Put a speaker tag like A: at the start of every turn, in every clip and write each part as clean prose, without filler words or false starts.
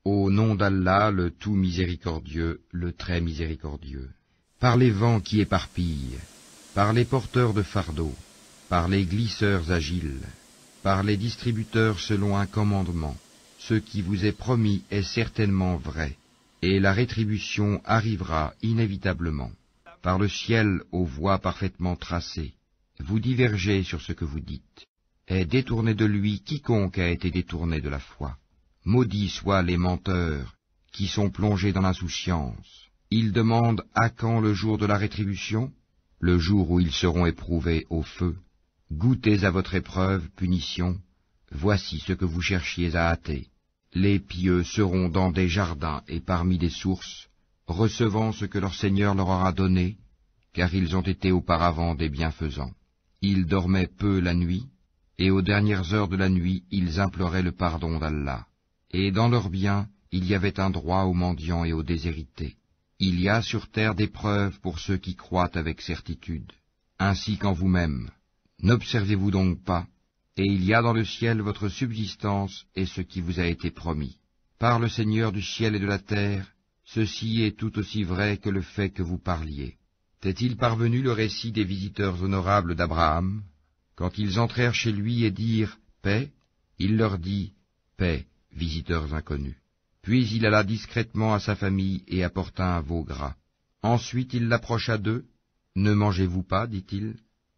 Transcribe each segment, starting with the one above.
A: Au nom d'Allah, le tout miséricordieux, le très miséricordieux. Par les vents qui éparpillent, par les porteurs de fardeaux, par les glisseurs agiles, par les distributeurs selon un commandement, ce qui vous est promis est certainement vrai, et la rétribution arrivera inévitablement. Par le ciel aux voies parfaitement tracées, vous divergez sur ce que vous dites. Est détourné de lui quiconque a été détourné de la foi. Maudits soient les menteurs, qui sont plongés dans l'insouciance. Ils demandent à quand le jour de la rétribution, le jour où ils seront éprouvés au feu. Goûtez à votre épreuve, punition, voici ce que vous cherchiez à hâter. Les pieux seront dans des jardins et parmi des sources, recevant ce que leur Seigneur leur aura donné, car ils ont été auparavant des bienfaisants. Ils dormaient peu la nuit, et aux dernières heures de la nuit, ils imploraient le pardon d'Allah. Et dans leurs biens, il y avait un droit aux mendiants et aux déshérités. Il y a sur terre des preuves pour ceux qui croient avec certitude, ainsi qu'en vous-même. N'observez-vous donc pas, et il y a dans le ciel votre subsistance et ce qui vous a été promis. Par le Seigneur du ciel et de la terre, ceci est tout aussi vrai que le fait que vous parliez. T'est-il parvenu le récit des visiteurs honorables d'Abraham? Quand ils entrèrent chez lui et dirent « Paix », il leur dit « Paix ». Visiteurs inconnus. Puis il alla discrètement à sa famille et apporta un veau gras. Ensuite il l'approcha d'eux. « Ne mangez-vous pas, dit-il. »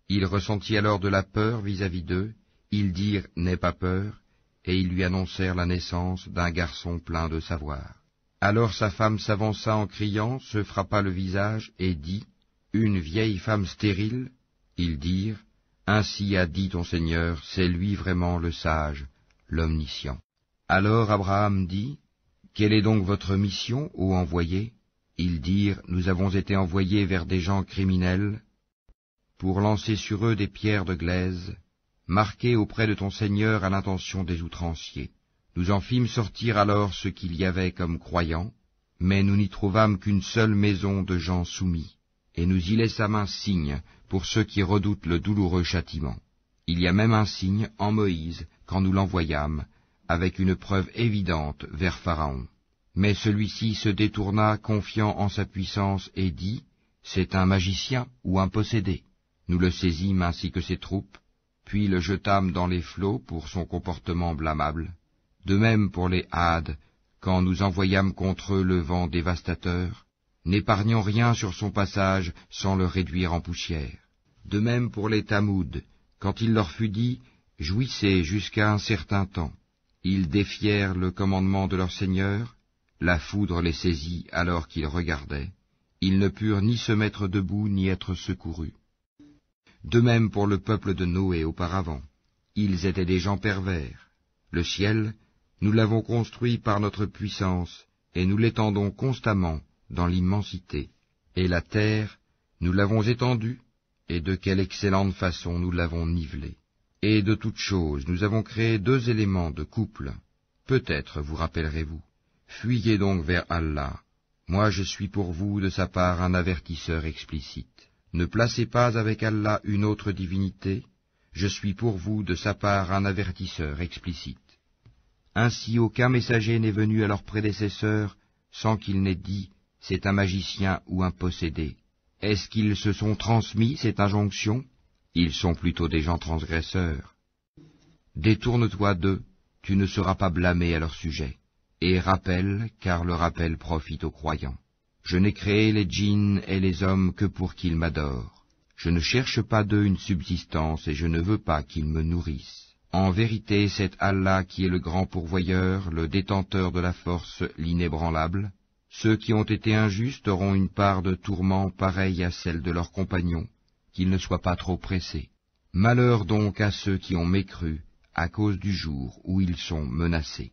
A: Il ressentit alors de la peur vis-à-vis d'eux. Ils dirent « N'aie pas peur », et ils lui annoncèrent la naissance d'un garçon plein de savoir. Alors sa femme s'avança en criant, se frappa le visage et dit « Une vieille femme stérile ?» Ils dirent « Ainsi a dit ton Seigneur, c'est lui vraiment le sage, l'omniscient. » Alors Abraham dit, « Quelle est donc votre mission, ô envoyé ?» Ils dirent, « Nous avons été envoyés vers des gens criminels pour lancer sur eux des pierres de glaise, marquées auprès de ton Seigneur à l'intention des outranciers. Nous en fîmes sortir alors ce qu'il y avait comme croyants, mais nous n'y trouvâmes qu'une seule maison de gens soumis, et nous y laissâmes un signe pour ceux qui redoutent le douloureux châtiment. Il y a même un signe en Moïse quand nous l'envoyâmes, avec une preuve évidente vers Pharaon. Mais celui-ci se détourna, confiant en sa puissance, et dit, « C'est un magicien ou un possédé. » Nous le saisîmes ainsi que ses troupes, puis le jetâmes dans les flots pour son comportement blâmable. De même pour les Hades, quand nous envoyâmes contre eux le vent dévastateur, n'épargnant rien sur son passage sans le réduire en poussière. De même pour les Tamoud, quand il leur fut dit, « Jouissez jusqu'à un certain temps. » Ils défièrent le commandement de leur Seigneur, la foudre les saisit alors qu'ils regardaient. Ils ne purent ni se mettre debout ni être secourus. De même pour le peuple de Noé auparavant, ils étaient des gens pervers. Le ciel, nous l'avons construit par notre puissance, et nous l'étendons constamment dans l'immensité. Et la terre, nous l'avons étendue, et de quelle excellente façon nous l'avons nivelée. Et de toutes choses, nous avons créé 2 éléments de couple. Peut-être vous rappellerez-vous. Fuyez donc vers Allah. Moi je suis pour vous de sa part un avertisseur explicite. Ne placez pas avec Allah une autre divinité. Je suis pour vous de sa part un avertisseur explicite. Ainsi aucun messager n'est venu à leurs prédécesseurs sans qu'il n'ait dit « C'est un magicien ou un possédé ». Est-ce qu'ils se sont transmis cette injonction ? Ils sont plutôt des gens transgresseurs. Détourne-toi d'eux, tu ne seras pas blâmé à leur sujet. Et rappelle, car le rappel profite aux croyants. Je n'ai créé les djinns et les hommes que pour qu'ils m'adorent. Je ne cherche pas d'eux une subsistance et je ne veux pas qu'ils me nourrissent. En vérité, c'est Allah qui est le grand pourvoyeur, le détenteur de la force, l'inébranlable. Ceux qui ont été injustes auront une part de tourment pareille à celle de leurs compagnons, qu'ils ne soient pas trop pressés. Malheur donc à ceux qui ont mécru à cause du jour où ils sont menacés.